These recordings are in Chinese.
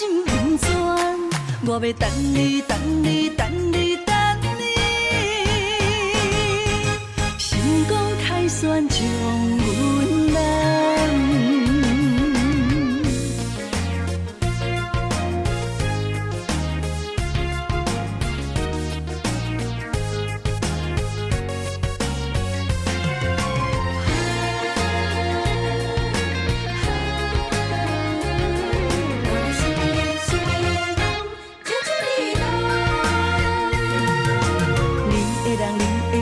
心温泉，我要等你，等你，等你，等你。成功开选将阮难。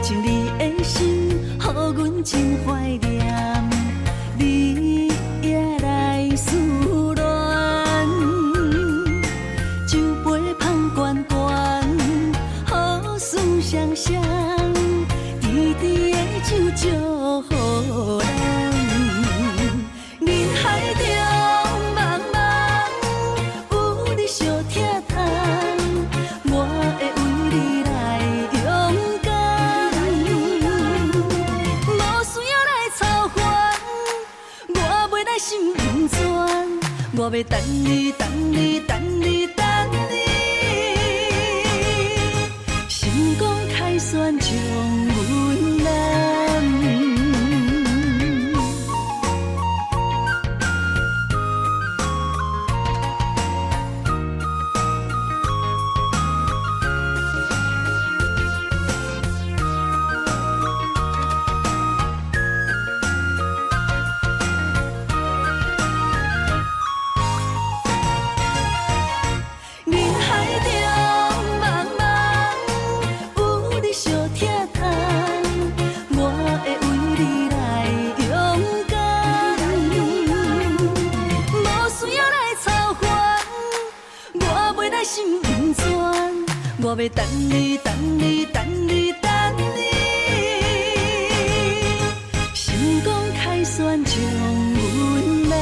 情你的心，予阮真怀念，你也来思恋。酒杯捧悬悬，好事双双，甜甜的酒祝福咱。人海中茫茫，有你相疼痛，我会为你来勇敢。心温泉，我要等你，等你，等你，等你。成功开选将阮难。心温泉，我要等你，等你，等你，等你。成功开选将阮难。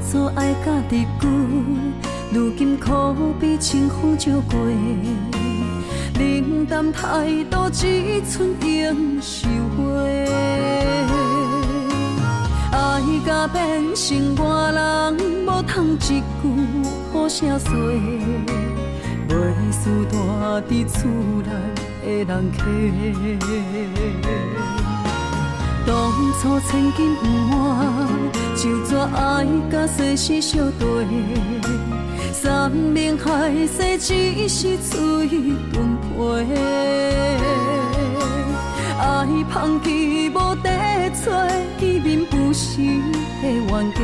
所爱甲日久，如今可比清风照过。冷淡态度只剩永收回。爱甲变成外人，无通一句好声说。袂输大伫厝内的人客。当初千金不换，就怎爱甲世事相对？山盟海誓只是嘴顿皮，爱放弃无地找，见面不是的冤家。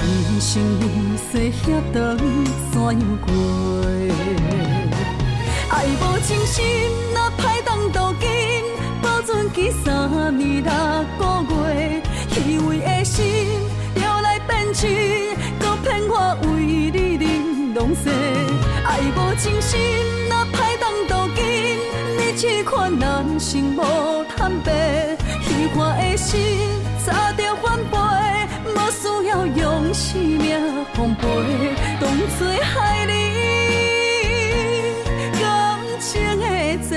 一生一世遐长怎样过？爱无真心，哪歹当斗金？保存期3年6个月，虚伪的心摇来变真，搁骗我为你忍拢西。爱无真心，哪歹当斗金？你这款人生无坦白，虚幻的心早着反背，无需要用生命奉陪，当作害你感情的债。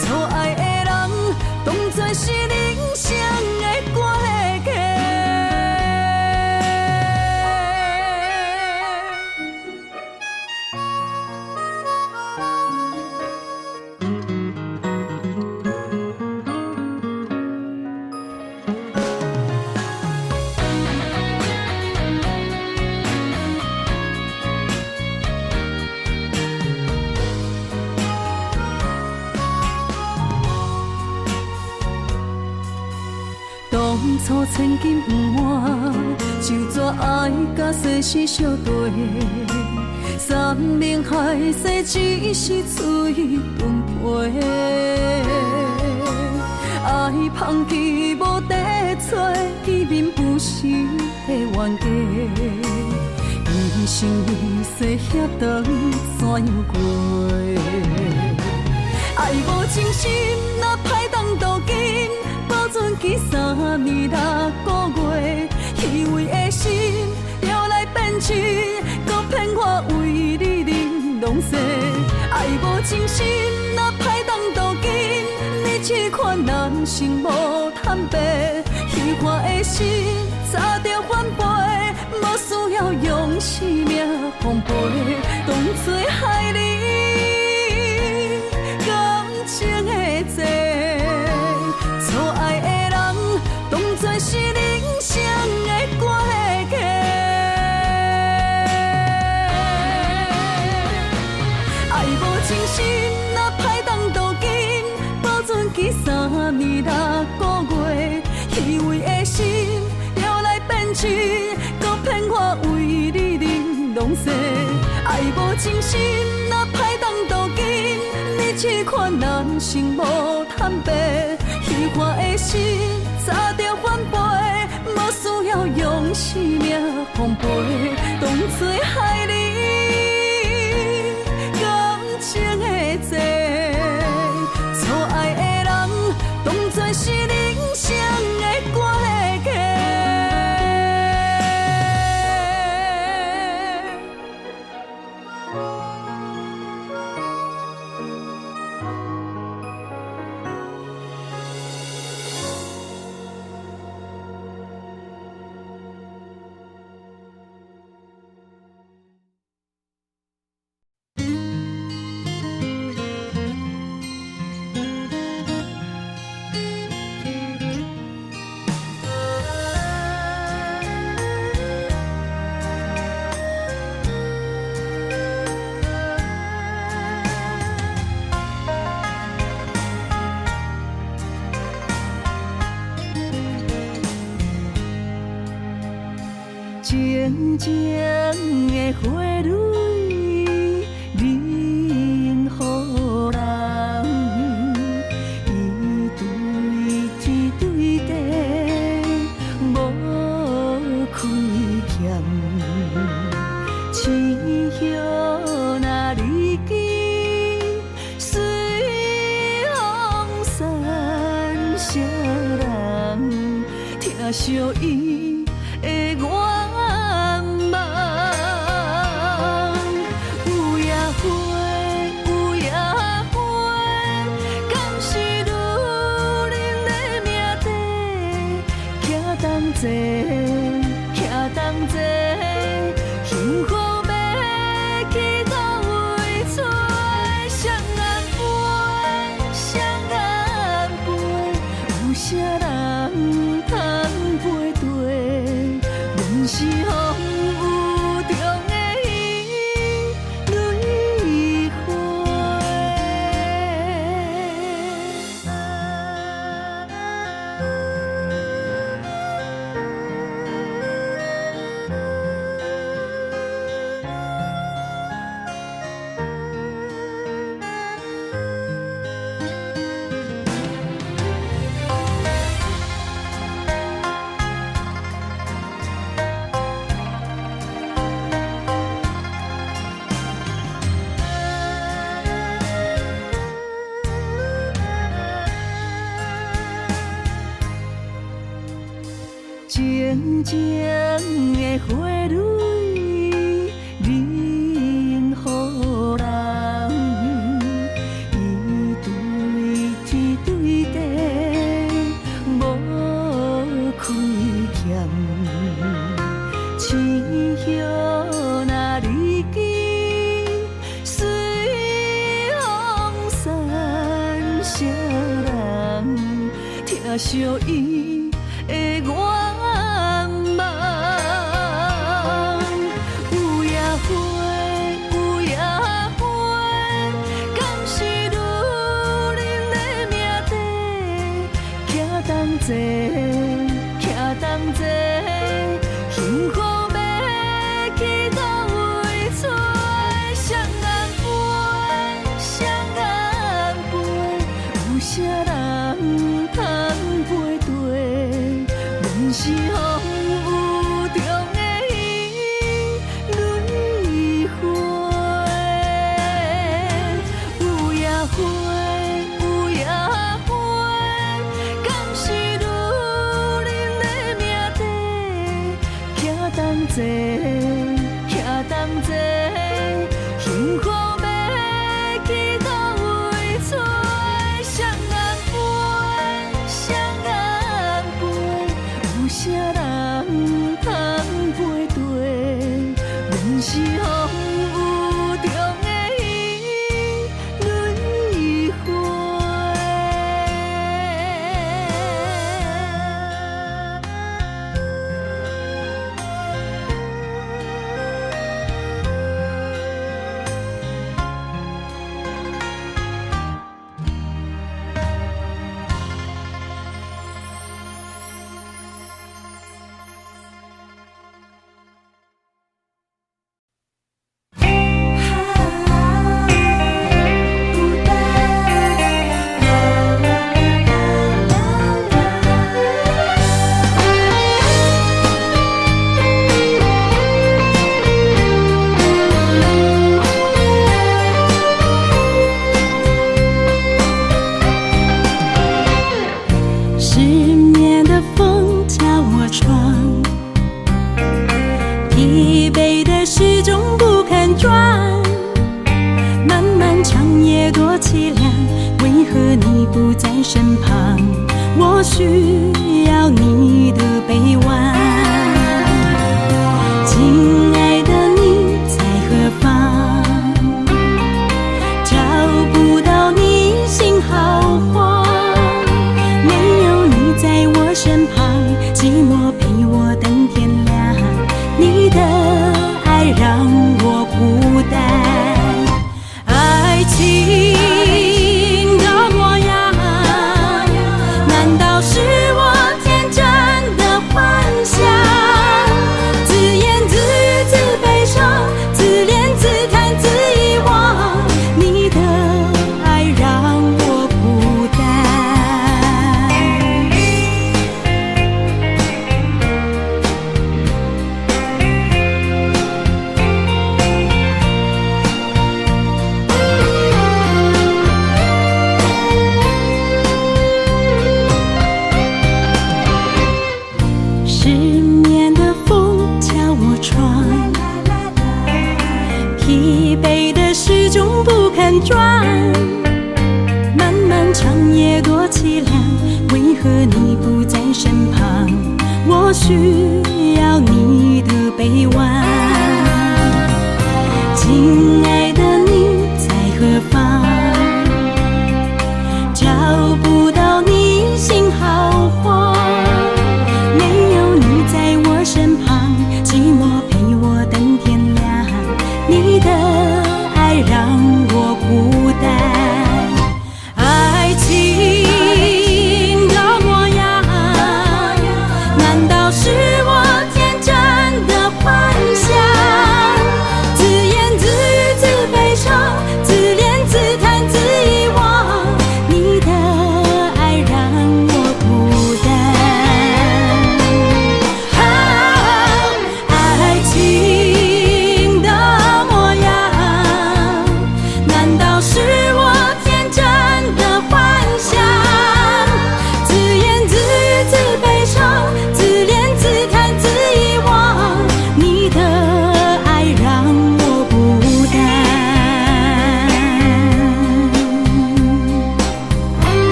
错爱的人，当作是人生的过客。当初千金不换，就怎爱甲世事相对，山盟海誓只是嘴顿皮。爱放弃无地找，见面不是的冤家。一生一世遐长怎样过？爱无真心，若歹当渡金，保存起3年6个月，虚伪的心摇来变痴，搁骗我为你玲珑色。爱无真心，若歹当渡金，你试看人生无坦白，虚幻的心早着反背，无需要用生命奉陪，当作害你。情的债，错爱的人当作是人生的关系。爱无真心，若歹当渡金，保存起3年6个月，虚伪的心摇来变痴，搁骗我为你玲珑色。爱无真心，若歹当渡金。试看人生无坦白，虚幻的心早着反背，无需要用生命奉陪，当作害你感情的债。错爱的人当作是人生的关系。静静的花蕊，任予人伊对天对地无亏欠，痴叶若离去，随风散，谁人听惜伊的愿望？有也花，有也花，敢是女人的命题？徛同齐，徛同齐，幸福要去到位找？双眼飞，双眼飞，有啥人通配对？阮是风雨中的伊蕊花。静静的花蕊，任予人伊对天对地无亏欠，痴叶若离去，随风散，谁人听惜伊的愿望？有也花，有也花，敢是女人的命题？徛同齐，徛同齐，幸福。等者，倚等者，幸福要去倒位找？双人陪，双人陪，有啥人通陪对？阮是风雨中的伊，轮回。失眠的风敲我窗，疲惫的时钟不肯转，漫漫长夜多凄凉，为何你不在身旁？我需要你的臂弯，亲爱的你在何方？找不到你心好慌，没有你在我身旁，寂寞陪我等天亮，你的爱让我孤单，爱情的模样，难道是我天真的幻想？自言自语自悲伤，自怜自叹自遗忘，你的爱让我孤单。失眠的风敲我窗，疲惫的时钟不肯转，漫漫长夜多凄凉，为何你不在身旁？我需要你的臂弯，亲爱的你在何方？找不到你心好慌，没有你在我身旁，寂寞陪我等天亮，你的爱让我孤单，爱情的模样，难道是我天真的幻想？自言自语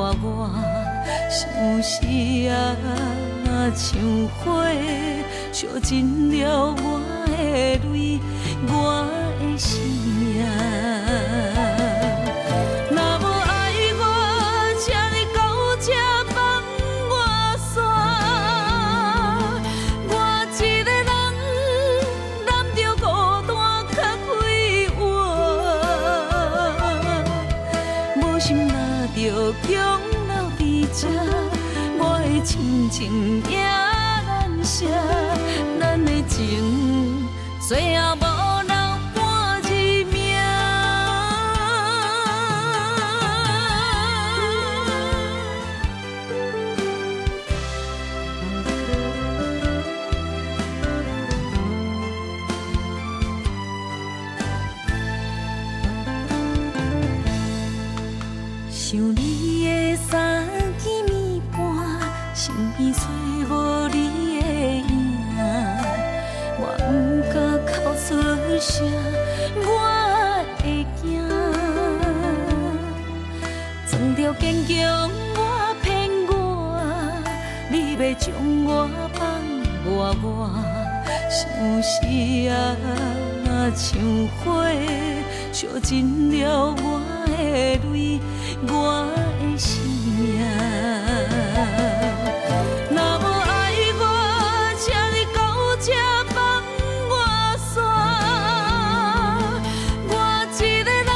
我想死啊，像火烧尽了我的泪，我的生命。若无爱我，请你到这放我煞。我一个人揽着孤单较快活，无心若着强留伫这，我的亲情也难舍，咱的情最后无留半一命。想你的三更暝半，身边找无你的影，我不敢哭出声，我会惊。装着坚强，我骗我，你要将我放我想死啊，像火烧尽了我的泪，我的生命。若无爱我，请你到这放我煞。我一个人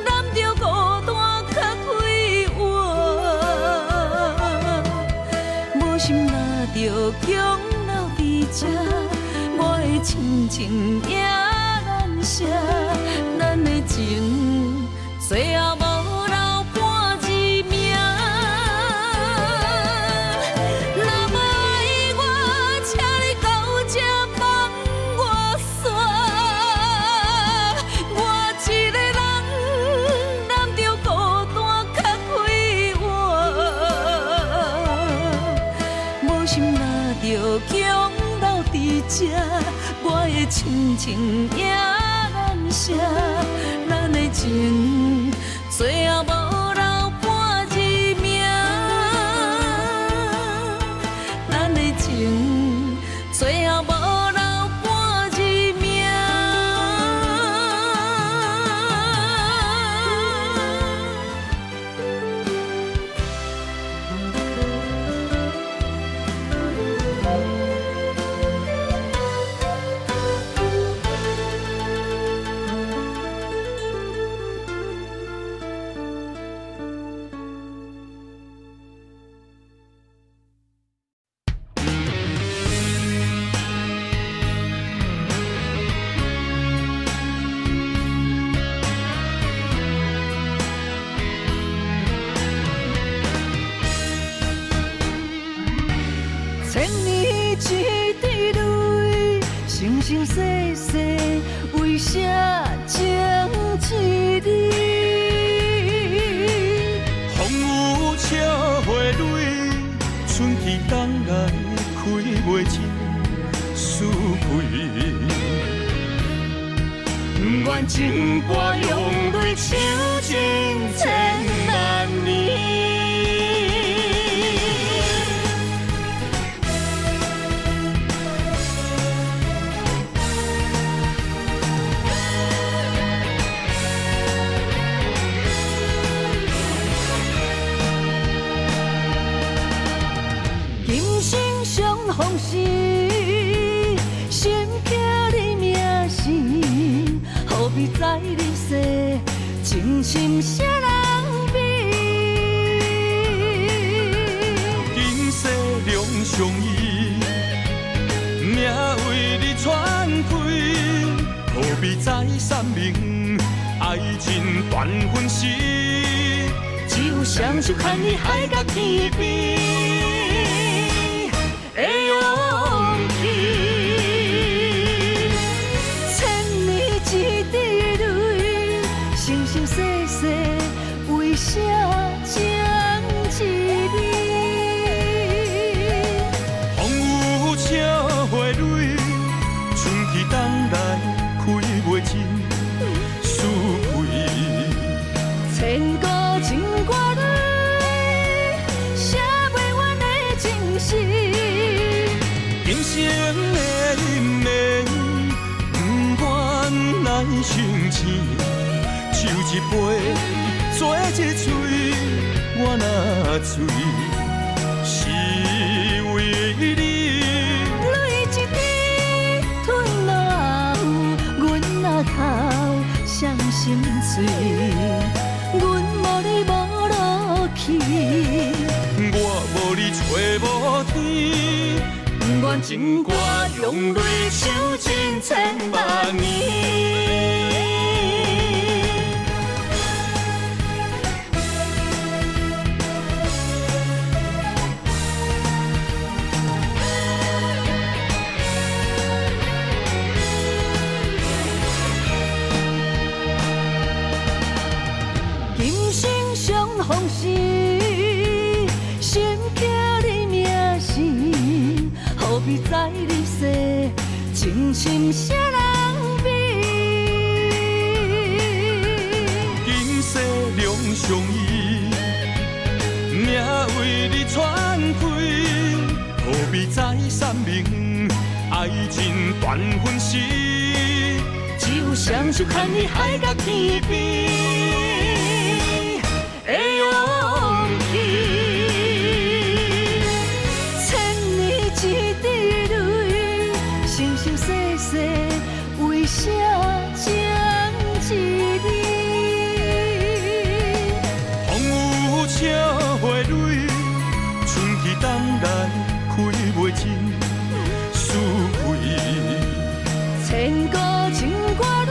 揽着孤单较快活，无心若着强留伫这，我的亲情也难舍，咱的情最后无留半一命。若无爱我，请你到这放我煞。我一个人揽着孤单较快活，无心若着强留伫这，我的亲情也难舍，咱的情最后无留半一命，咱的情最后无留半一命。千年一滴泪，生生世世为啥情一字？风雨笑花蕊，春去冬来开袂尽思开。不愿情歌用泪唱尽千万年。今生相逢时，心刻你名字，何必在你世，情深谁人比？今世两相依，命为你传开，何必再三明？爱情断分时，只有双手牵你海角天边。的勇气，千年一滴泪，生生世世为啥情一字？风雨笑花蕊，春去冬来开袂尽思开。千古情歌里。生的因缘，不愿来成真，手一杯，做一嘴，我若醉，是为你。泪一滴吞落喉，阮若哭伤心碎，阮无你无落去，我无你找无天，阮情歌用泪唱尽千万年。今生相逢时，心刻你名字，何必在你世，情深谁人比？今世两相依，命为你传开，何必再三明？爱情断分时，只有双手牵你海角天边。的勇气，千年一滴泪，生生世世为啥情一你？风雨笑花蕊，春去冬来开袂尽，思归。千古情歌里，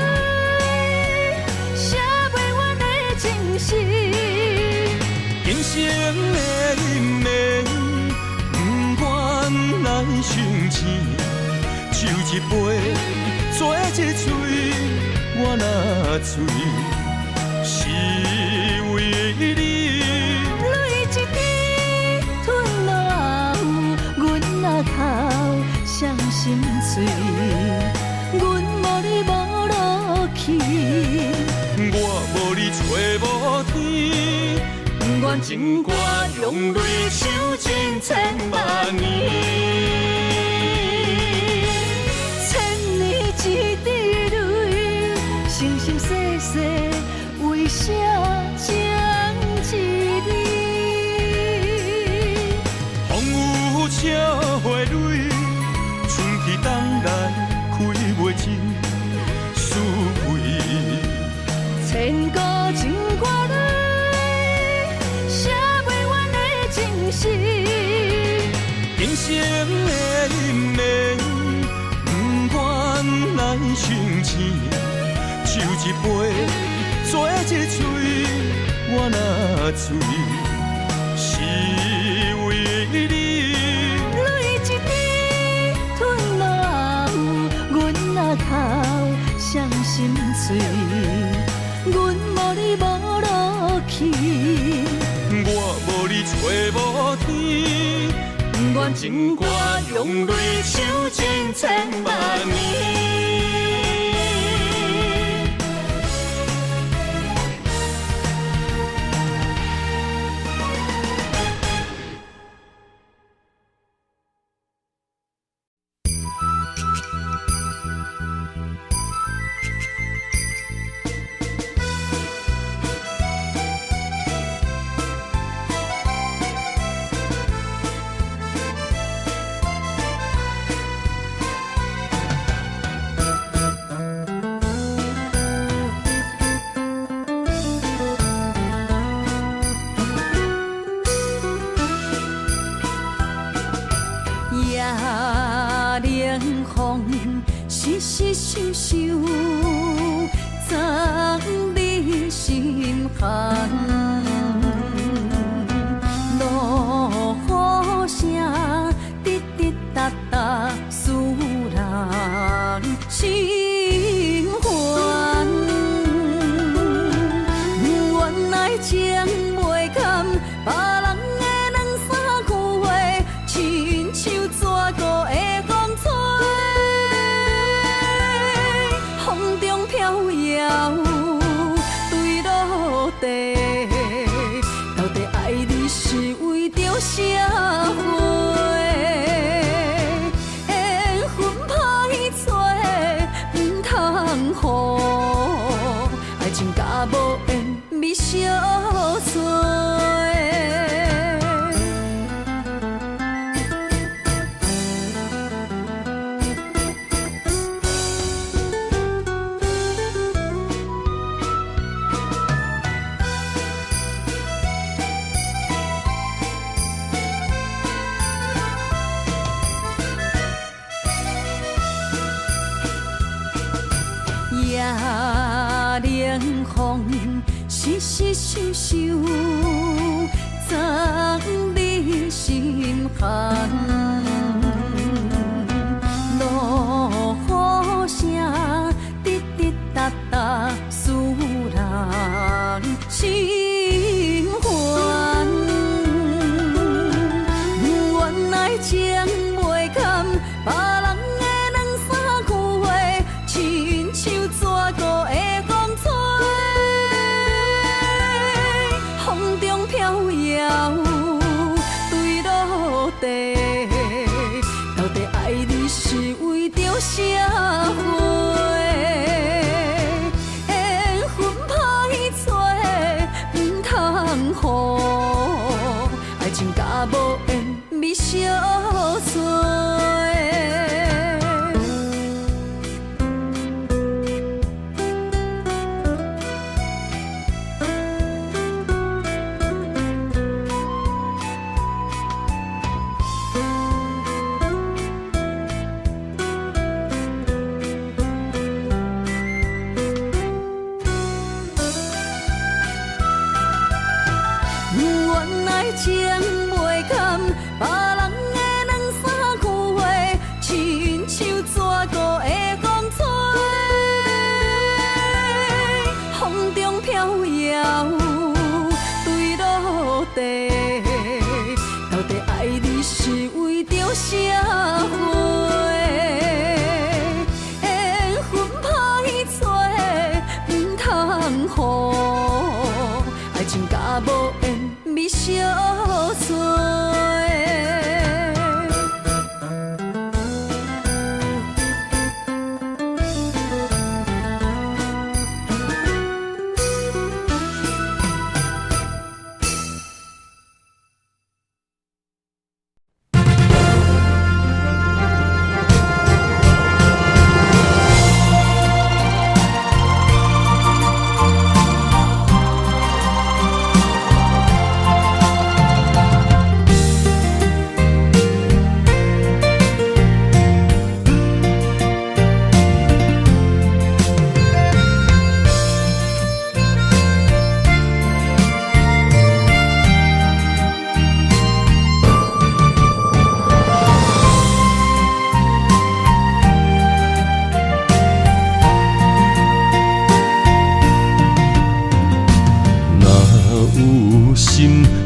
写袂完的情诗。今生的因缘，不愿来成真，手一杯，做一嘴，我若醉，是为你。泪一滴吞落喉，阮若哭伤心碎，阮无你无落去，我无你找无天，阮情歌用泪唱尽千万年。千年一滴泪，生生世世为啥情一你？风雨笑花蕊，春去冬来开袂尽，思归。千古情歌里，写袂完的情诗。今生的因缘，不愿来成真，手一杯，做一嘴，我若醉，是为你。泪一滴吞落喉，阮若哭伤心碎，阮无你无落去，我无你找无天，阮情歌用泪唱尽千万年。冷风细细想想，藏你心坎。落雨声滴滴答答，使人心烦。原来情袂堪，别人的两三句话，亲像蛇孤的风吹，风中飘摇，坠落地。到底爱你是为着啥货？小碎。夜冷风，细细想想，藏你心坎。落雨声，滴滴答答，使人心烦。原来情袂堪，别人的两三句话，亲像蛇孤的风吹，风中飘摇，坠落地。到底爱你是为着社会？缘分歹找，唔通予爱情甲无缘咪相随。原来情袂堪，别人的两三句话，亲像蛇孤的风吹，风中飘摇，坠落地。到底爱你是为着社会？缘分歹找，唔通予爱情甲无缘咪相随。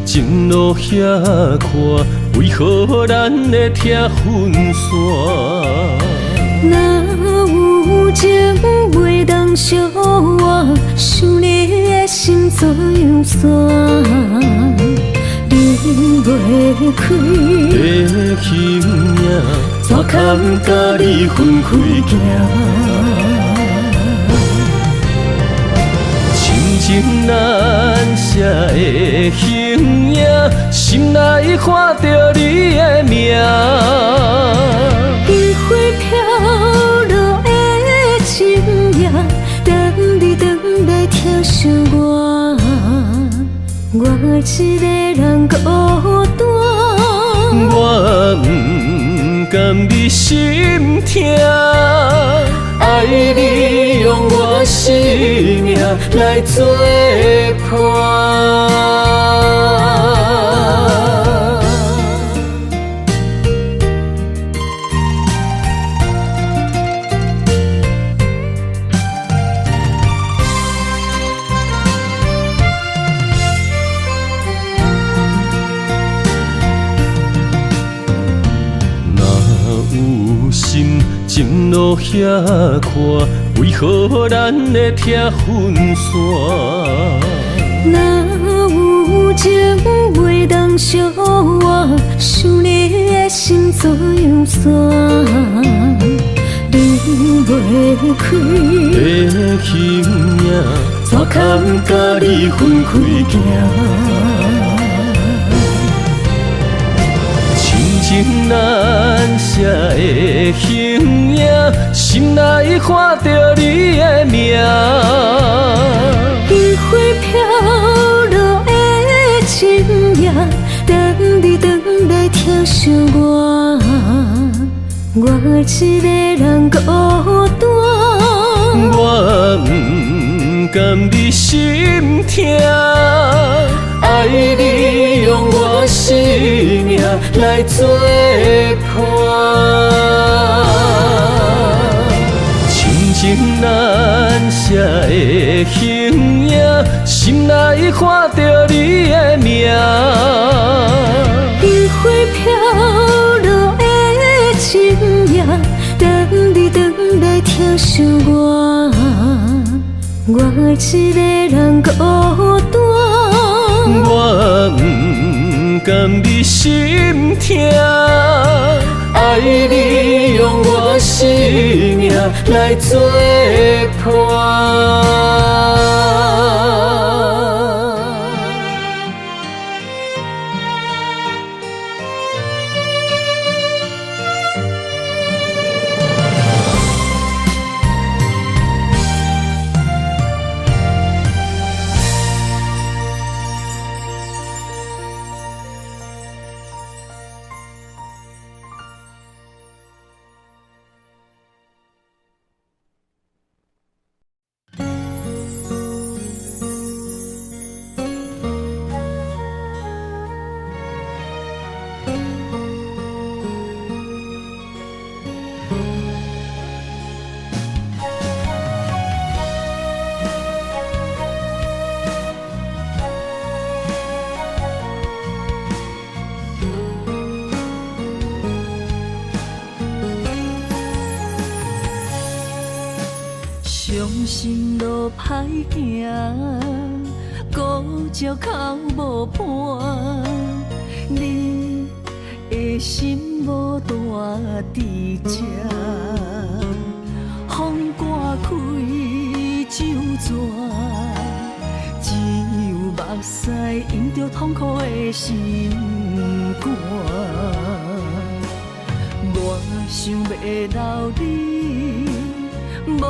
情路遐宽，为何咱会拆分线？若有情袂当相换，想你的心怎样散？离袂开的形影，怎堪甲你分开行？情难舍的形影，心内看着你的名。余晖飘落的情影，等你等来疼惜我，我一个人孤单。我不甘你心痛。爱你用我生命来作伴。情路遐宽，为何咱会拆分线？若有情袂当相换，想你的心怎样散？离袂开。的形影，怎堪甲你分开行？亲情难舍的形影，心内看着你的名。烟花飘落的深夜，等你回来疼惜我，我一个人孤单。我不甘你心痛，爱你用我生命来作伴。亲情难舍的形影，心内看着你的名。烟花飘落的深夜，等你回来疼惜我，我一个人孤单。我不甘你心痛，爱你用我生命来作伴。伤心路歹行，孤寂哭无伴。你的心无大伫这，风刮开酒泉，只有目屎淹着痛苦的心肝。我想要留你。无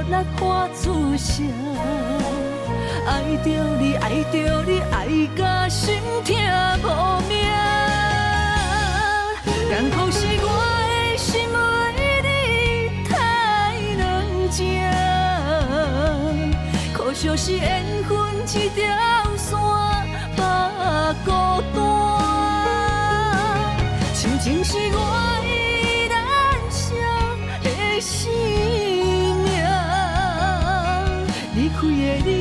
力发出声，爱着你，爱着你，爱甲心痛无命。艰苦是我的心为你太软情，可惜是缘分一条线把孤单。亲情是我依然伤的心。离开的你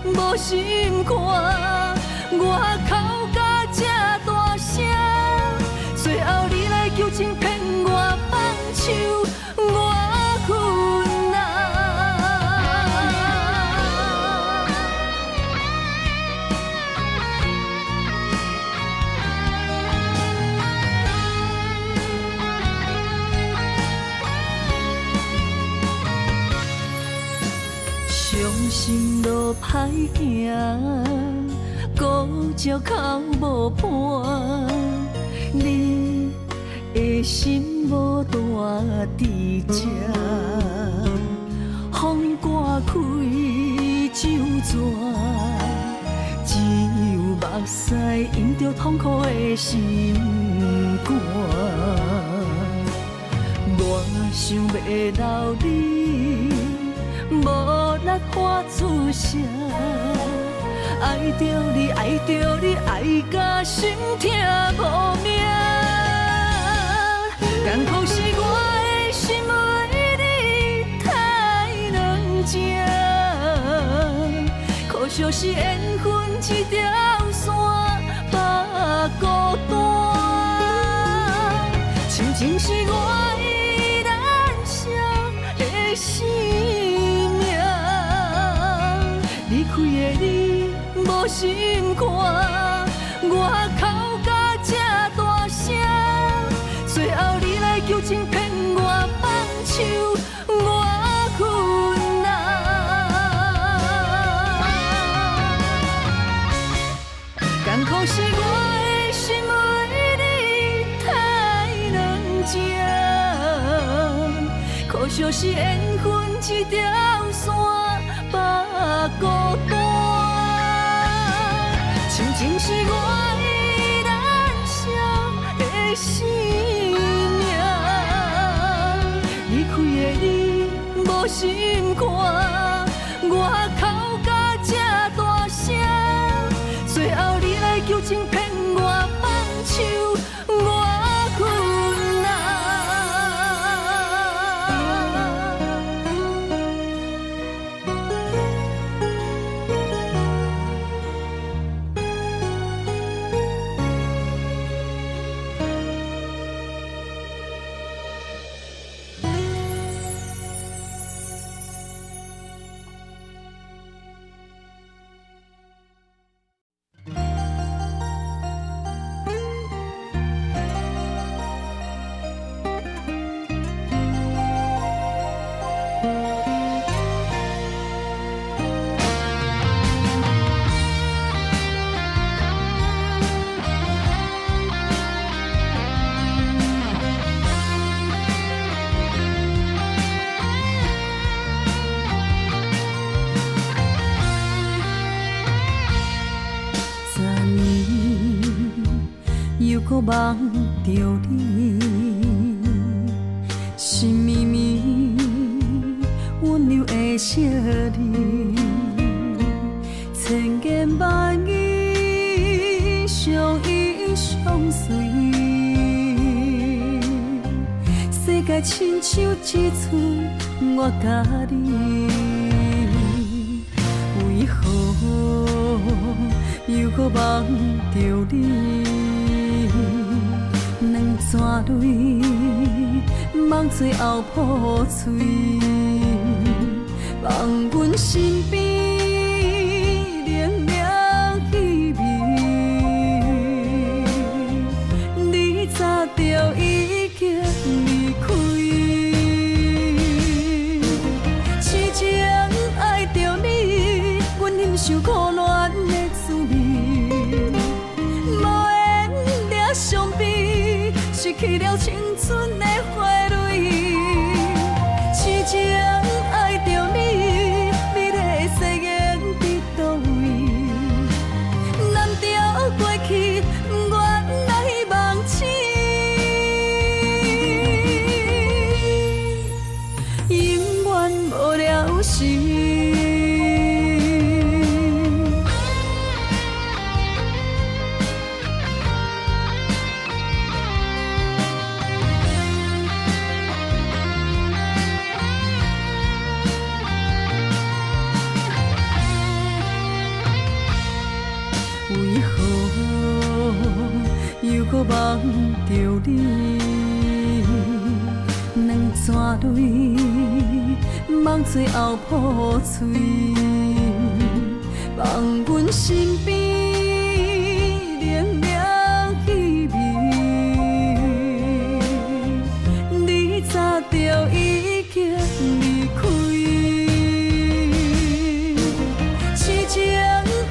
无心肝，我哭甲这大声，最后你来求情骗我放手，我困难。伤心路歹行，孤寂哭无伴。你的心无大伫这，风刮开酒泉，只有目屎淹着痛苦的心肝。我想要留你。无力发出声，爱着你，爱着你，爱甲心痛无命。艰苦是我的心为你太软情，可惜是缘分一条线把孤单。亲情是我依然伤的心。离开的你无心肝，我哭甲这大声，最后你来求情骗我放手。就是缘分一条线，把孤单。亲情是我的燃烧的生命，离开的你无心肝，我哭甲这大声，最后你来求情骗我放手，我困难。又搁梦着你，心绵绵温柔的笑脸，千言万语相依相随，世界亲像一厝我甲你，为何又搁梦着你？两串泪，梦最后破碎，放阮身边冷冷气味，你早就已经离开。痴情爱着你，阮忍受苦恋的滋味，无缘俩伤悲，失去了青春的花蕊。痴情爱着你，美丽的誓言伫倒位？难调过去，不愿来忘记，永远无了时。为何又搁梦着你？两串泪，梦最后破碎，放阮身边冷冷气味，你早就已经离开。痴情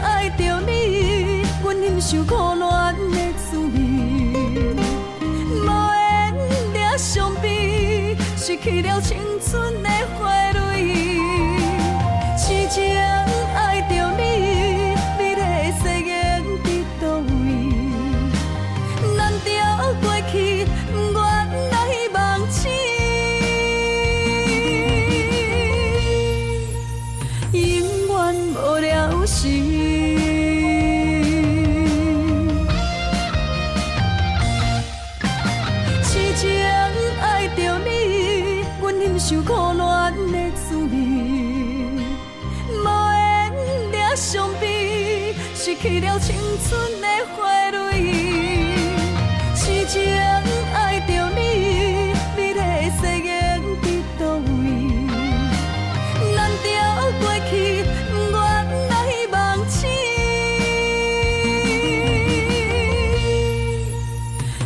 爱着你，阮忍受苦恋的滋味，无缘俩伤悲，失去了青春的花蕊。痴情爱着你，美丽的誓言伫倒位？难调过去，不愿来忘记，永远无了时。痴情爱着你，阮忍受苦恋的滋味，无缘俩伤悲，失去了青春的花蕊。痴情爱着你，美丽的誓言伫倒位？难调过去，不愿来忘记，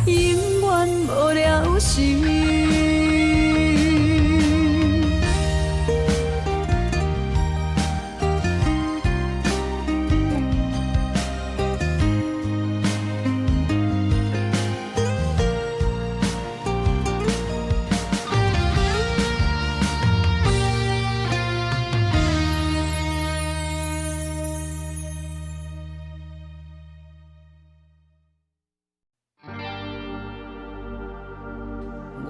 永远无了时。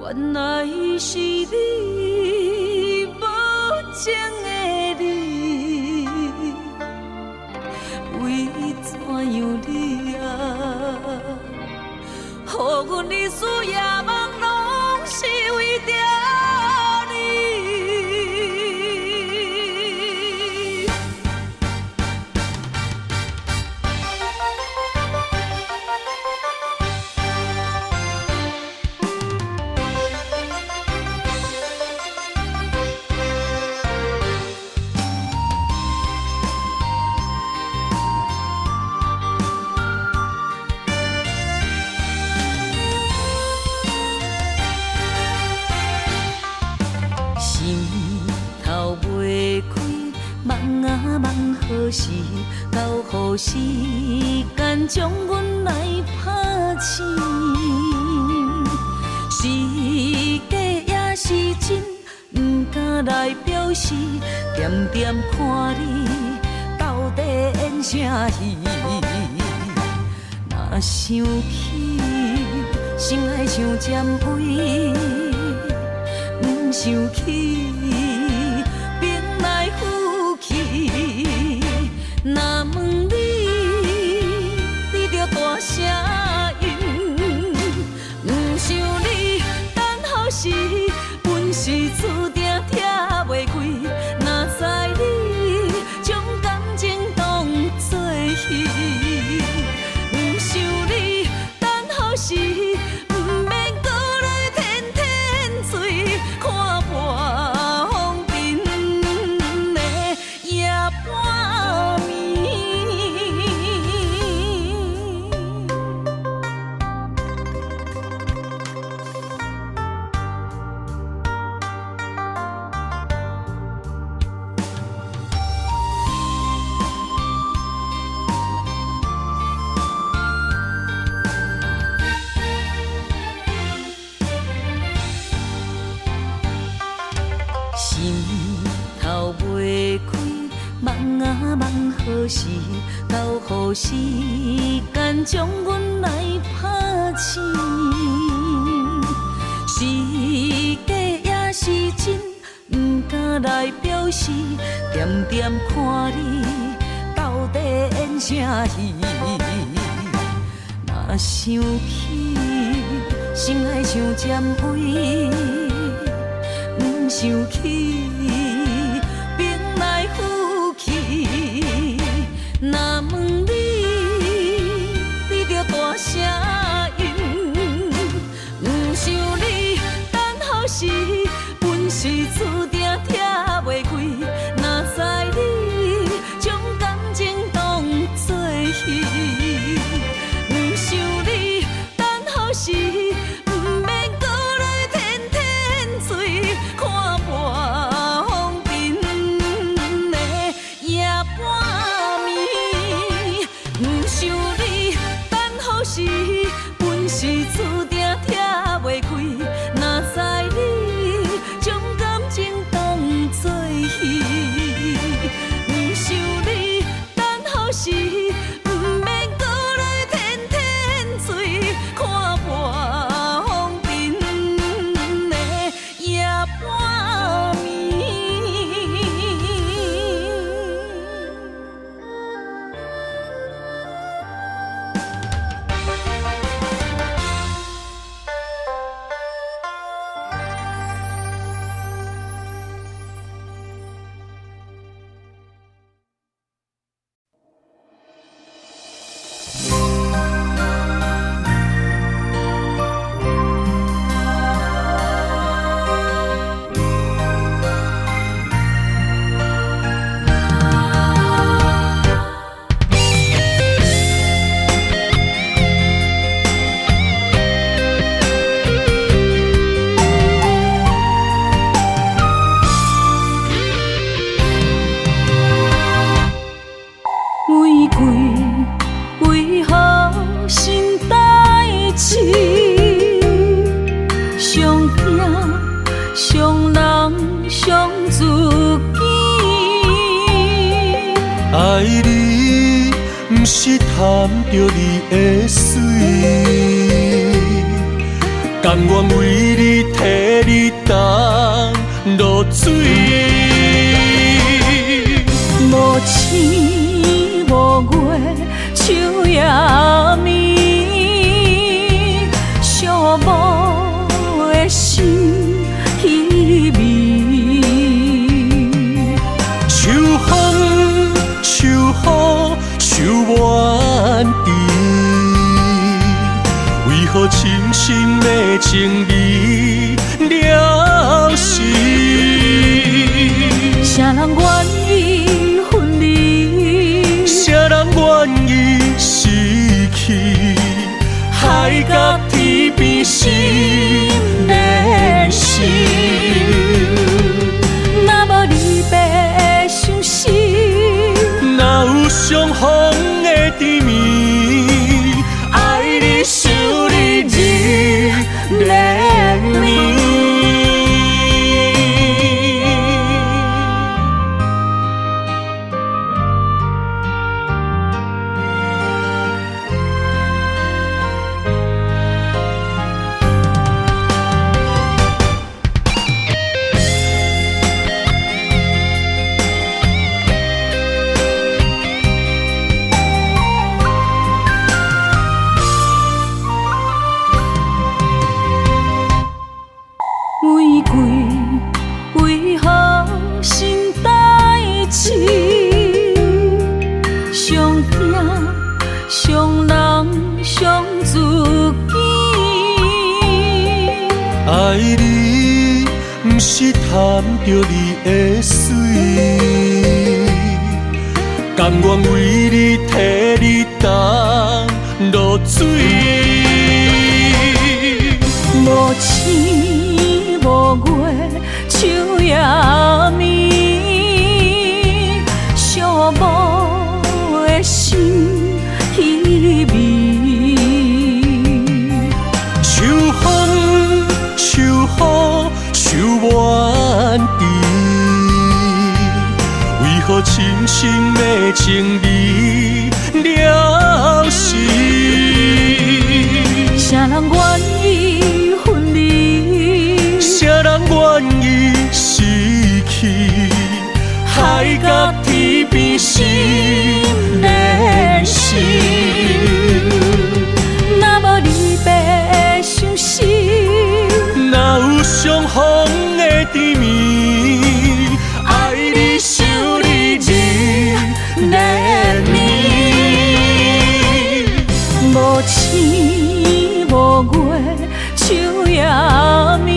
原来是你无情的你，为怎样你啊？予阮日思夜梦，拢是为着你。何时到予时间将阮来拍醒？是假也是真，不敢来表示。点点看你到底演啥戏？若想起，心爱像尖位，不想起。若问你，你着大声应。不想你等候时，阮是注定拆袂开。若知你将感情当作戏，不想你等候时，不免搁来天天醉，看破风尘的夜半。心头袂开，梦啊梦，何时到予时间将阮来拍醒？是假也是真，不敢来表示。点点看你到底演啥戏？若想起，心爱像尖位。不想起，兵来虎去。若问你，你着大声应。不想你等候时，阮是注定拆袂开。若知你将感情当作戏，不想你等候时。阮是注定拆袂开，若知你将感情当作戏，不想你等候时，不免搁来天天醉，看破风尘的夜半暝。为何心代志？上惊上人上自己。爱你不是贪着你的水，甘愿为你水。无星无月，树也眠，寂寞的心稀微。秋风秋雨秋怨滴，为何深深的情义了时？啥人愿意分离？啥人愿意失去？海角天边心连心。若无离别伤心，哪有相逢的甜蜜？爱你想你日连绵。玫瑰为何心代志？上惊上人上自己。爱你，不是贪着你的水，甘愿为你替你担落水。无星无月，树也眠，寂寞的心稀微。秋风秋雨秋怨滴，为何深深的情义了时？啥人愿意分离？啥人愿意失去？海角天边心连心。若无离别伤心，哪有相逢的甜蜜？爱你想你日连绵。无星无月，树也眠，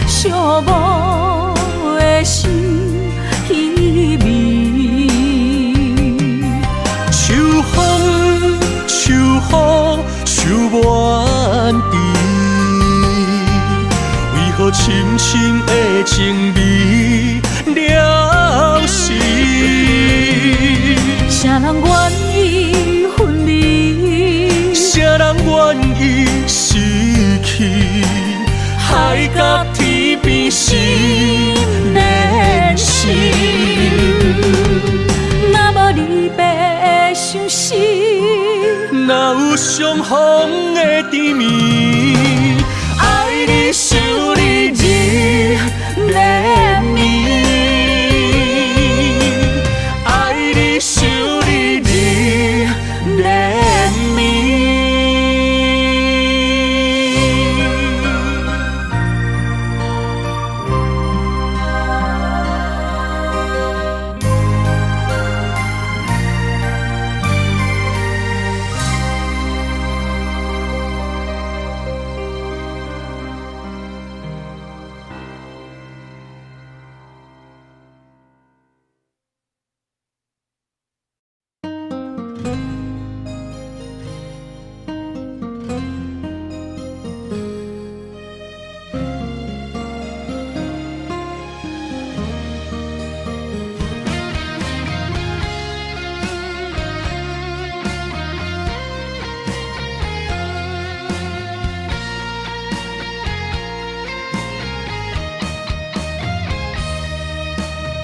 寂寞的心稀微。秋风秋雨秋怨滴，为何深深的情义了时？啥人愿意分离？啥人愿意失去？海角天边心连心。若无离别伤心，哪有相逢的甜蜜？爱你想你日连绵。爱你想你日连绵。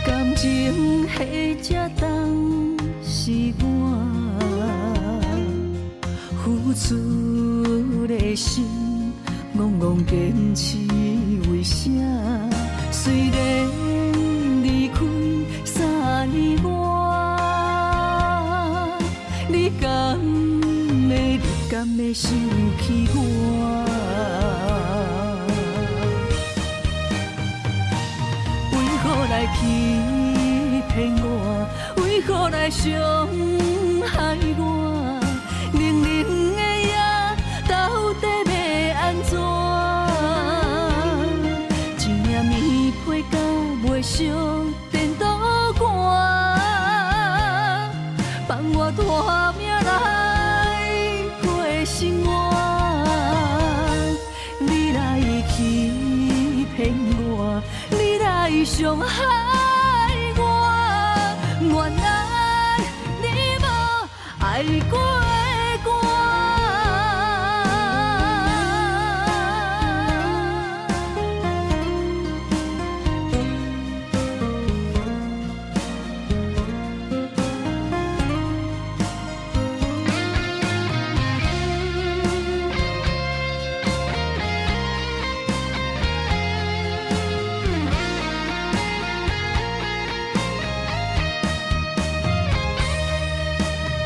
感情迄只重是我付出的心，戆戆坚持为啥？虽然离开3年外，你敢会想起我？为何来欺骗我？为何来伤害我？冷冷的夜，到底要安怎？一领棉被甲袂烧电脑汗，放我大命来过生活。你来欺骗我，你来伤害我，原来你无爱过的我。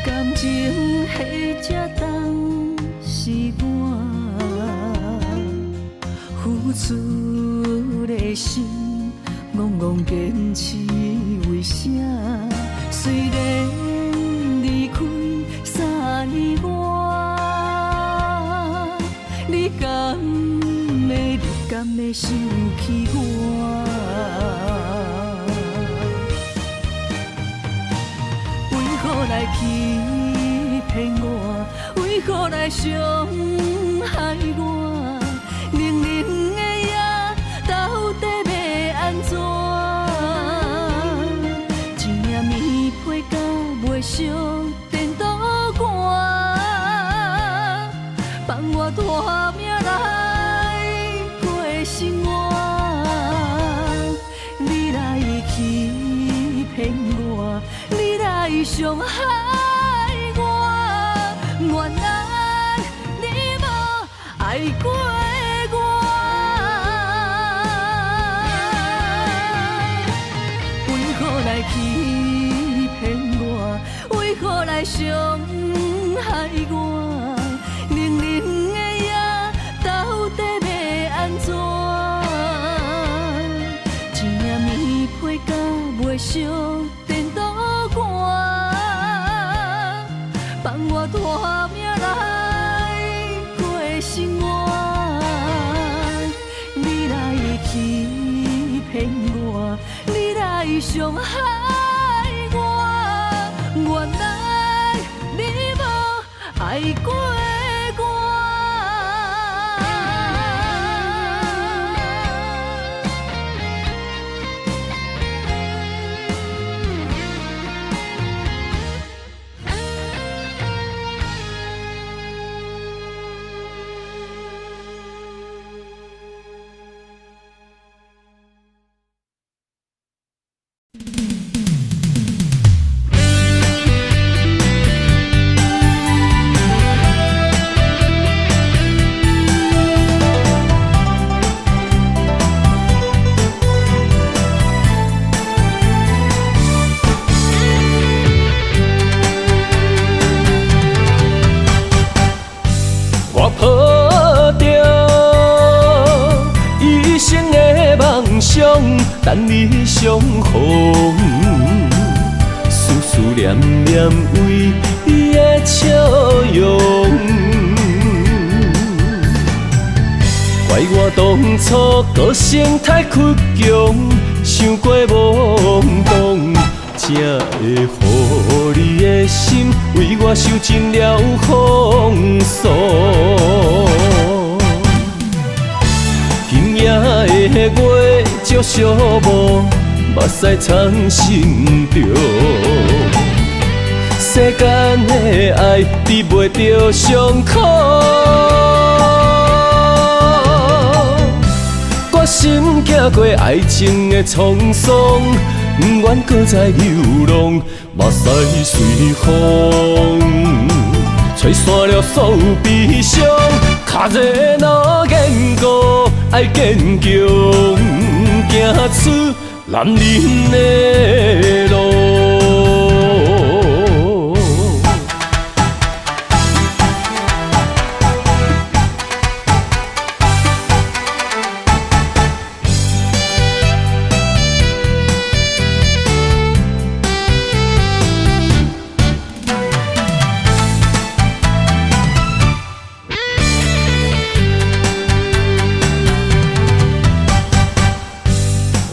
感情迄只当是我付出的心，戆戆坚持为啥？虽然离开3年外，你敢会想起我？为何来欺骗我？为何来伤害我？冷冷的夜，到底要安怎？一领棉被甲袂烧电脑汗，放我大命来过生活。你来欺骗我，你来伤害我，原来你无爱过的我。为何来欺骗我？为何来伤害我？冷冷的夜，到底要安怎？一领棉被甲袂烧电脑汗，放我大命来过生活。你来欺骗我，你来伤害我，原来你无爱过的我。我抱着一生的梦想，等你相逢，思念念为你的笑容。怪我当初个性太倔强，想过懵懂，才会予你的心为我受尽了风霜。今夜的月照寂寞，目屎藏心中。世间的爱治袂着伤苦，我心行过爱情的沧桑，不愿搁再流浪，目屎随风吹散了所有悲伤。较热闹坚固爱坚强，行行出男人的路。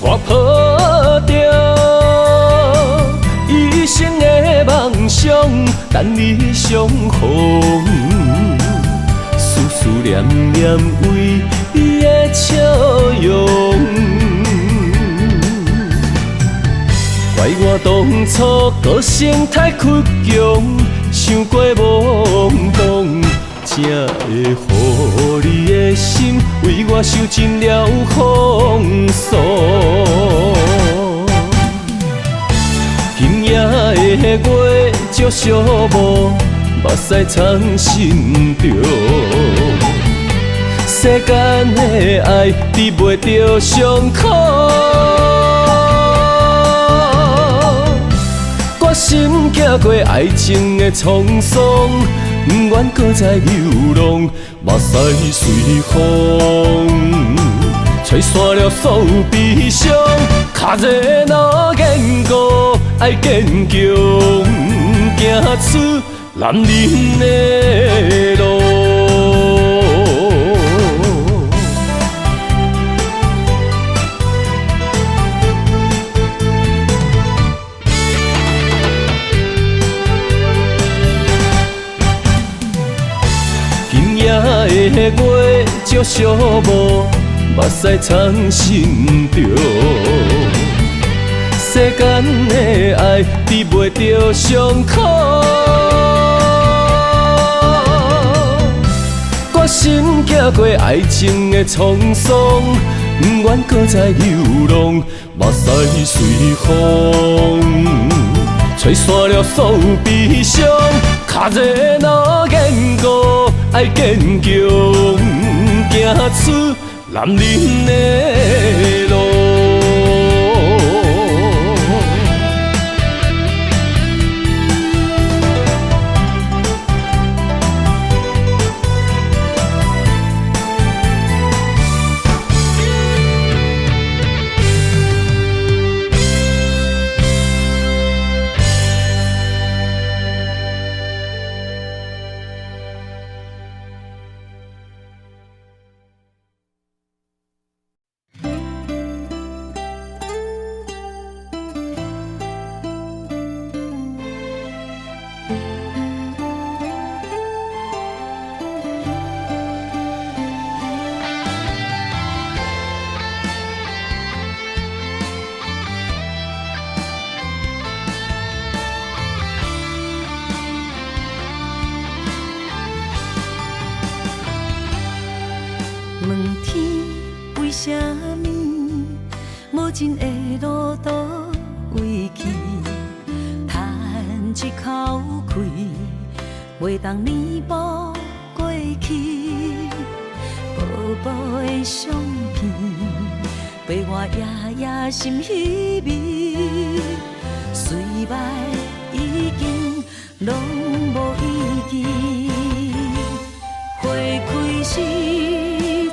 我抱着一生的梦想，等你相逢。思念念为你的笑容，怪我当初个性太倔强，想过懵懂。才会予你的心为我受尽了风霜。今夜的月照寂寞，目屎藏心中。世间的爱治袂着伤口，我心行过爱情的沧桑。不愿搁再流浪，目屎随风，吹散了所有悲伤。脚热若坚固，爱坚强，行出男人的路。的月照寂寞，目屎藏心中。世间的爱治袂着伤口，我心行过爱情的沧桑，不愿搁再流浪，目屎随风，吹散了所有悲伤。脚热若坚固，爱坚强，行出男人的路。问天为什么无情的路倒位去？叹一口气，袂当弥补过去。薄薄的相片，陪我夜夜心稀微。虽败已经拢无意义，花开时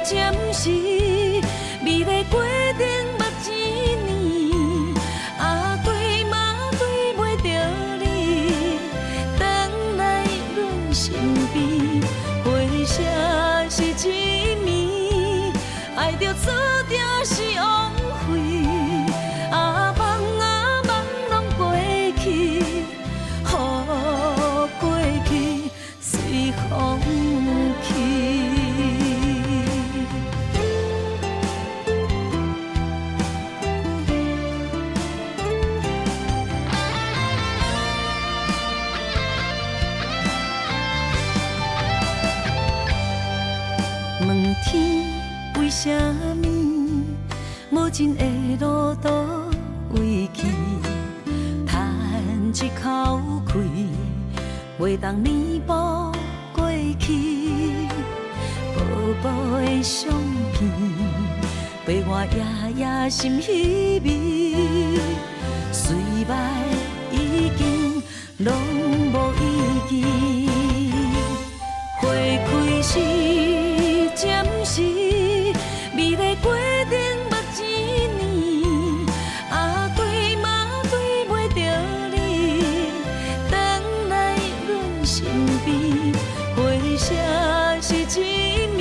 暂时，美丽过程目一年，啊对嘛对袂着你，回来阮身边，回声是一暝，爱着错着是枉费，啊梦拢过去，予过去随风去。问天为什么无情的路倒位去？叹一口气，袂当弥补过去。薄薄的相片，陪我夜夜心稀微，虽败已经拢无意义。花开时暂时，美丽过程目一年，啊对嘛对袂着你，等来阮身边，回声是一暝，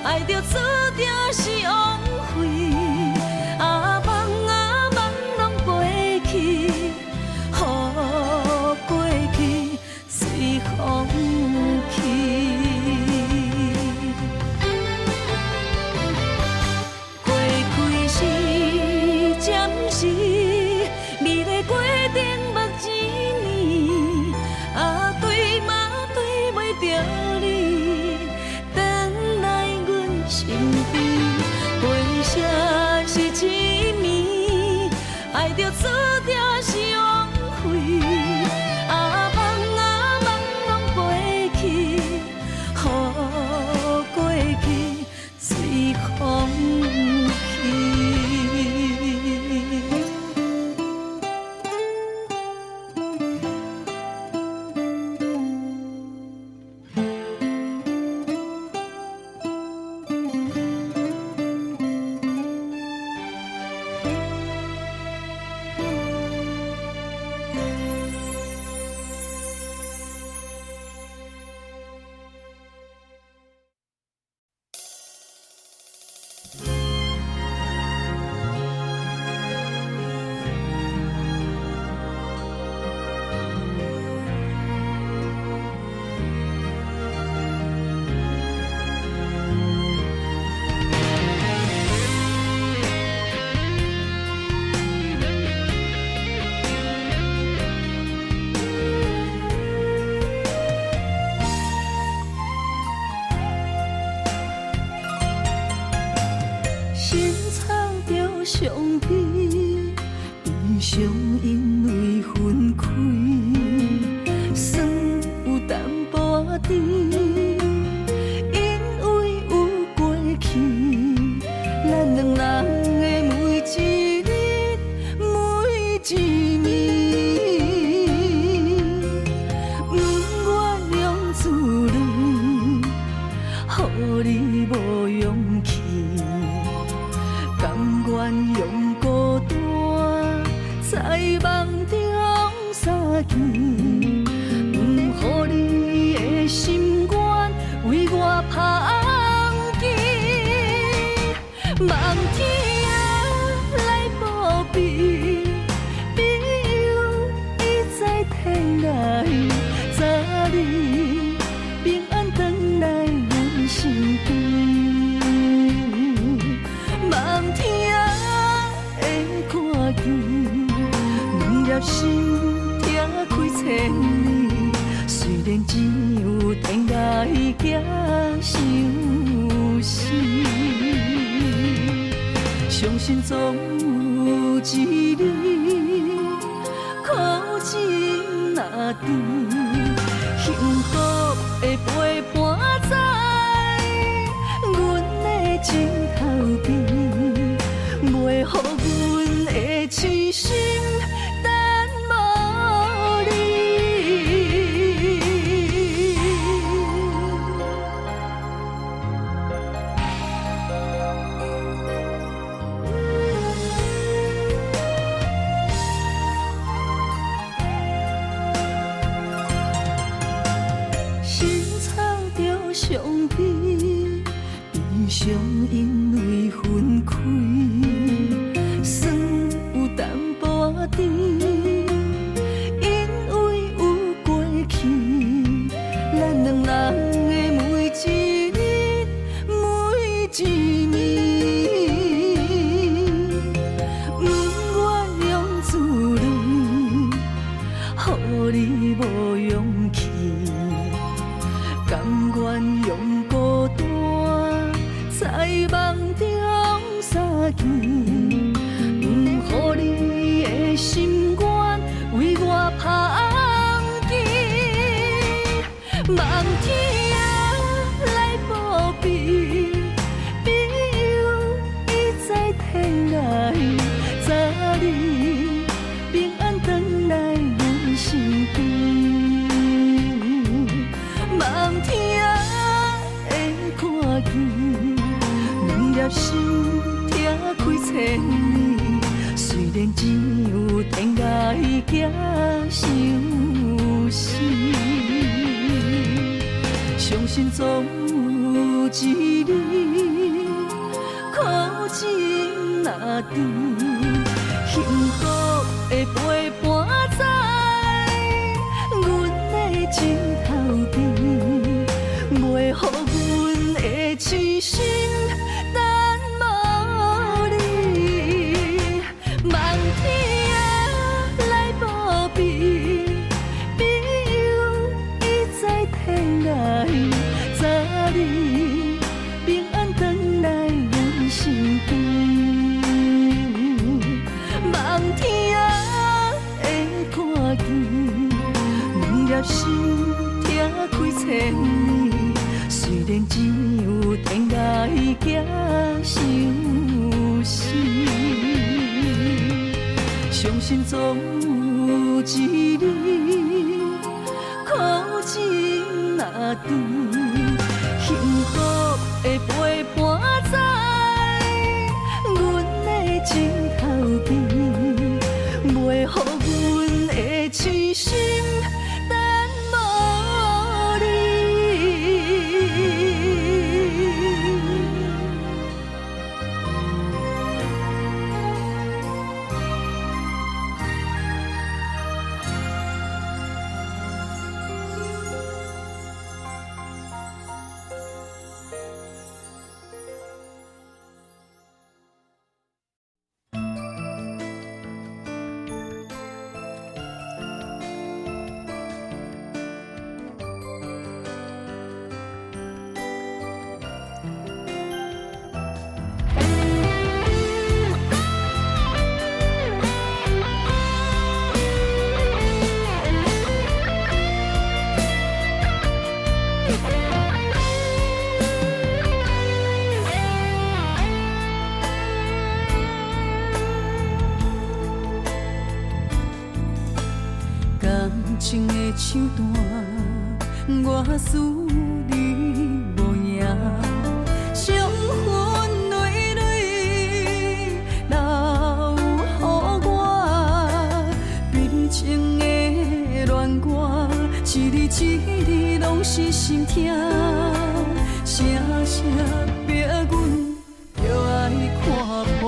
爱着错定是枉费，啊梦拢过去，予过去随风去。花开时暂时，美丽过程目一年，啊对嘛对袂着你，等来阮身边，回声是一暝，爱着错定是枉费，啊梦拢过去，予过去随风去。心藏着伤悲，悲伤因为分开，酸有淡薄甜，因为有过去，咱两人的每一日每一暝，不愿用自泪，予你无勇气。甘愿用孤单，在梦中相见，不予你的心愿为我芳枝。梦天来报备，朋友已在天涯，早日平安回来阮身边。梦天的看见，两粒心拆开千里，虽然只有天涯行相思，相信总有一日，苦情若甜，幸福的陪伴在阮的枕头边。袂予阮的痴心等无你。心藏着伤悲，悲伤因为分开。淡薄甜，因为有过去，咱两人的每一日每一暝，不愿用自泪，予你无勇气，甘愿用孤单，在梦中相见。予你的心愿为我芳枝，梦天来报备，朋友见，两粒心拆开千年。虽然只有天涯行相思，相信总有一日，苦尽若甜，幸福的陪伴在阮的枕头边，袂予阮的痴心等无你。望天啊来保庇，朋友已在天涯，早日平安回来阮身边。望天啊会看见，两粒心拆开千年。虽然只有天涯行相思，相信总有一日，苦尽若甜，幸福的陪伴在阮的枕头边，袂予阮的痴心等无你。感情的手段，我思你无影，伤痕累累留予我，悲情的恋歌，一字一字拢是心痛，声声逼阮着爱看破，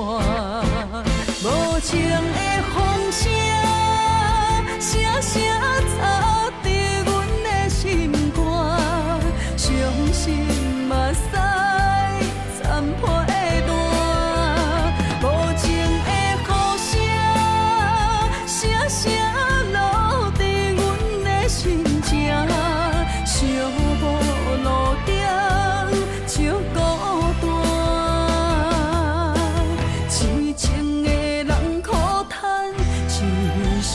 无情的风声。声声吵伫阮的心肝，伤心目屎惨破的烂，无情的雨声，声声落伫阮的心情，寂寞路顶就孤单，痴情的人苦叹一声。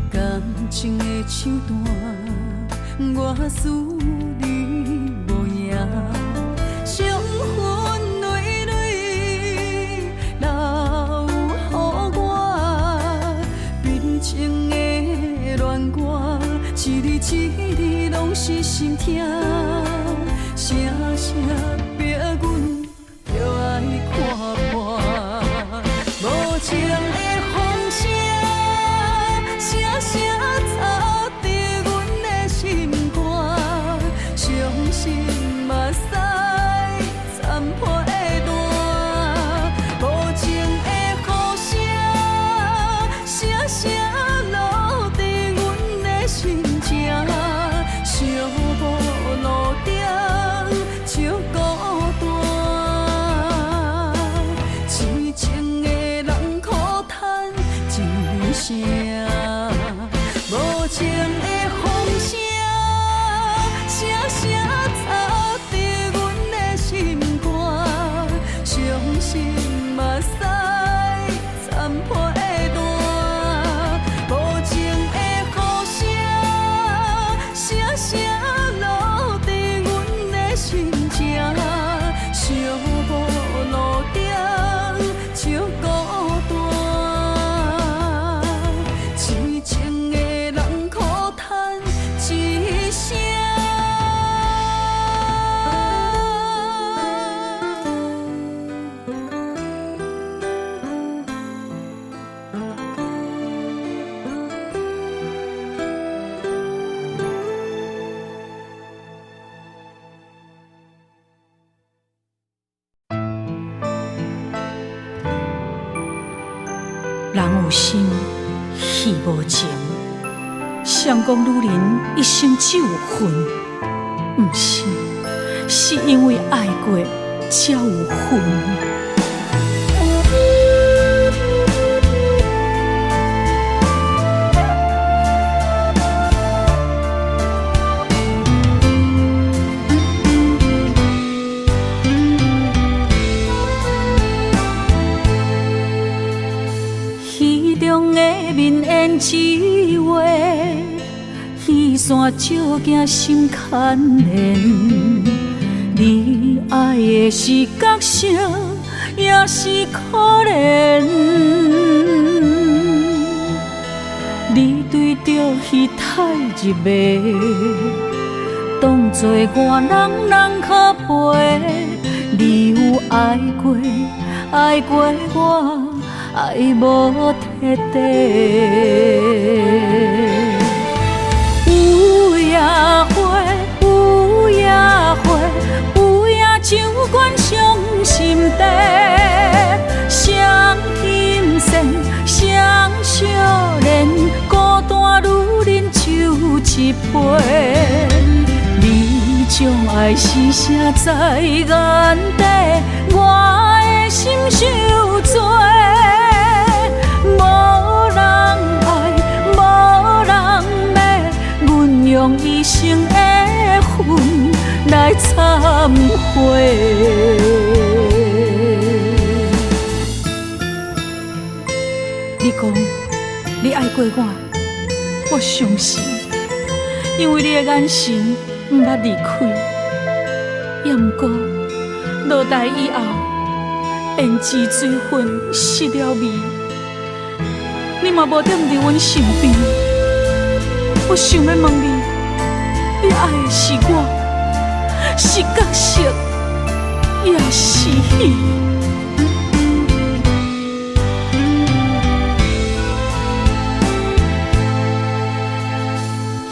感情的手段，我思你无影，伤痕累累留予我，悲情的恋歌，一字一字拢是心痛，声声逼阮着爱看破，无情的风声。声声吵伫阮的心肝，伤心目屎惨破的烂，无情的雨声，声声落伫阮的心情，寂寞路顶就孤单，痴情的人苦叹一声。无情的风声，声声插伫阮的心肝，伤心目屎惨破的蛋，无情的雨声，声声落伫阮的心情，寂寞路顶笑孤单，痴情的人苦叹一声。人有心，戏无情。相公女人一生只有恨，不是，是因为爱过才有恨。戏中的面演一画，戏线照镜心牵连。你爱的是角色，也是可怜。你对着戏太入迷，当作我人可陪。你有爱过，爱过我。爱无彻底，有夜花，有夜花，有夜酒馆伤心地，双金线，双笑脸，孤单女人就一杯。你将爱是写在眼底，我的心受罪。无人爱，无人骂，阮用一生的恨来忏悔。你讲你爱过我，我相信，因为你的眼神毋捌离开。也毋过落台以后，胭脂水粉失了味。你嘛无踮伫阮身边，我想要问你，你爱的是我，是角色，也是戏？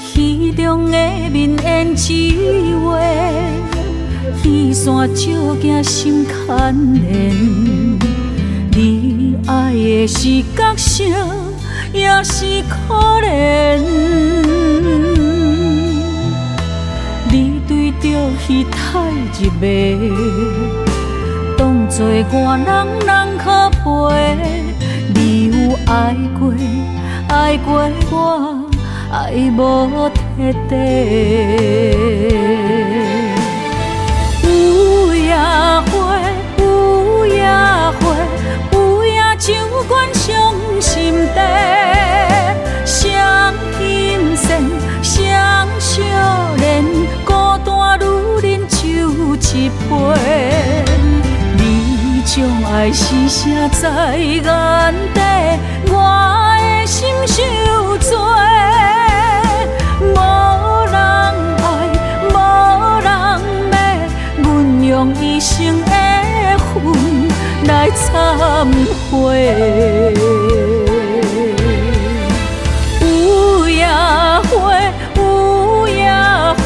戏中的面演一画，戏线照镜心牵连。你爱的是角色，也是可怜。你对着戏太入迷，当作我人可陪。你有爱过，爱过我，爱无彻底。有夜花，有夜花。酒馆伤心地，双金线，双笑脸，孤单女人就一杯。你将爱是写在眼底，我的心受罪。无人爱，无人骂，阮用一生的恨来忏悔。有夜花，有夜花，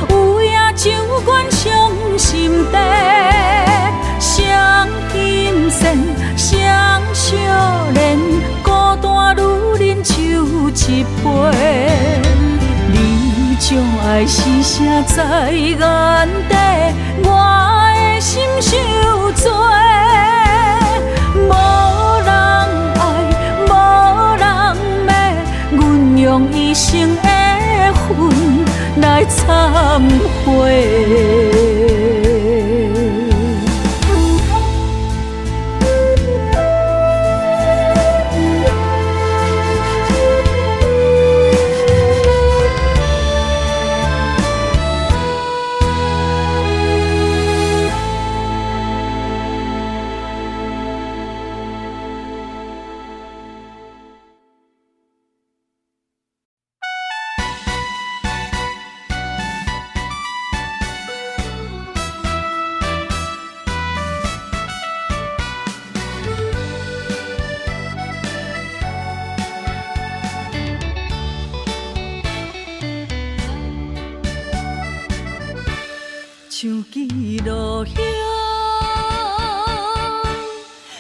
有夜酒馆伤心地，双金线，双笑脸，孤单女人就一杯。你将爱是写在眼底，我的心受罪。无人爱，无人骂，阮用一生的份来忏悔。像记录响，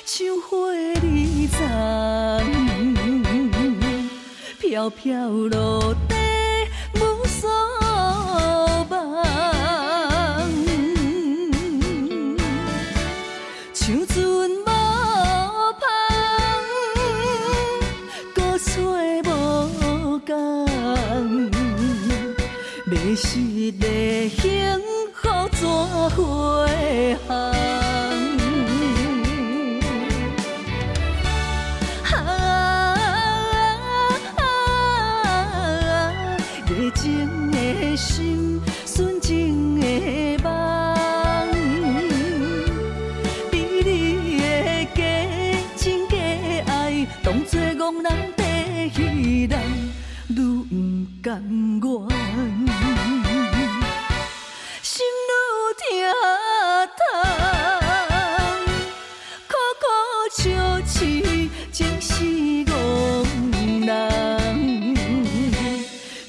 像花儿丛，飘飘落地无所望，像船无帆，搁吹无降，迷失的幸福怎回航？热情的心，纯情的梦，比你的假情假爱，当作憨人地戏人，愈不甘愿。心愈疼痛，苦苦笑痴，情是憨人。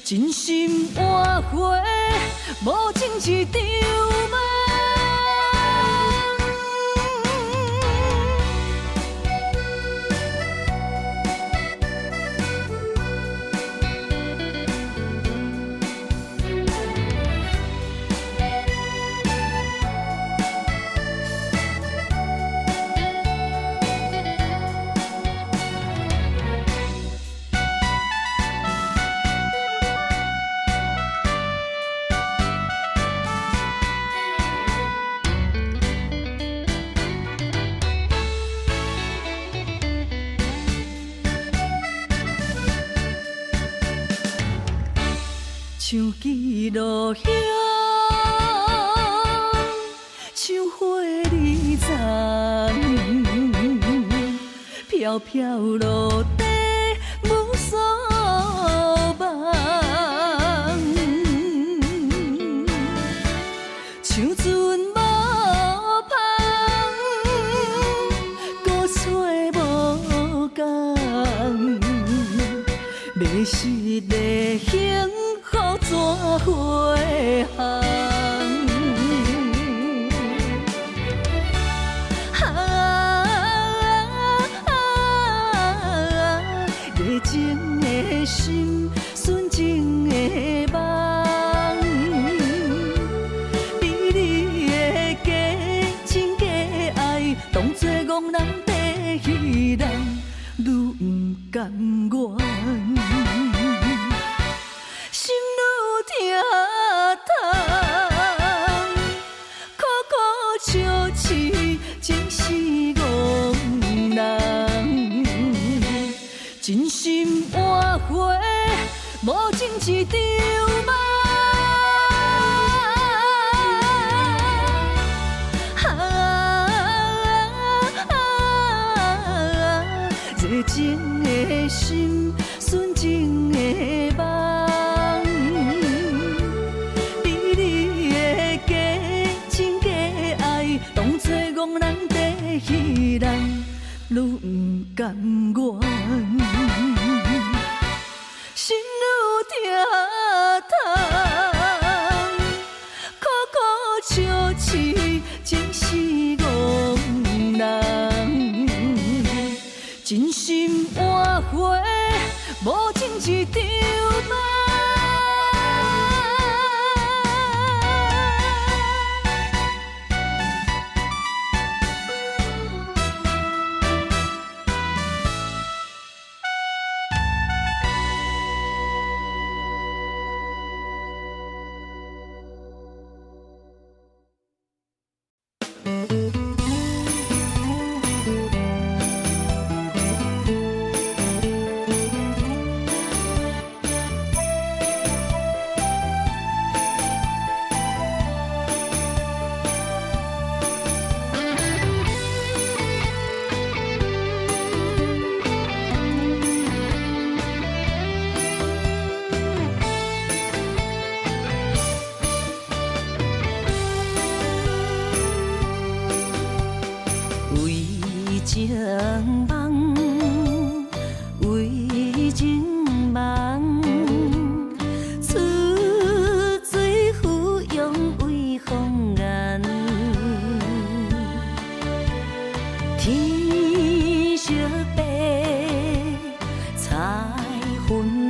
真心换回无情一场梦。像记录响，像花儿丛，飘飘落地无所望，像船无帆，搁吹无降，迷失的幸福怎回航？热情的心，纯情的梦，比你的假情假爱，当作憨人地戏人，愈不甘愿。心愈疼痛，苦苦笑痴，情是憨人。真心换回无情一场梦。热情的心，纯情的梦，比你的假情假爱，当作憨人地戏人，愈不甘愿。心愈疼痛，苦苦笑痴，情是憨人。真心换回无情一场梦。云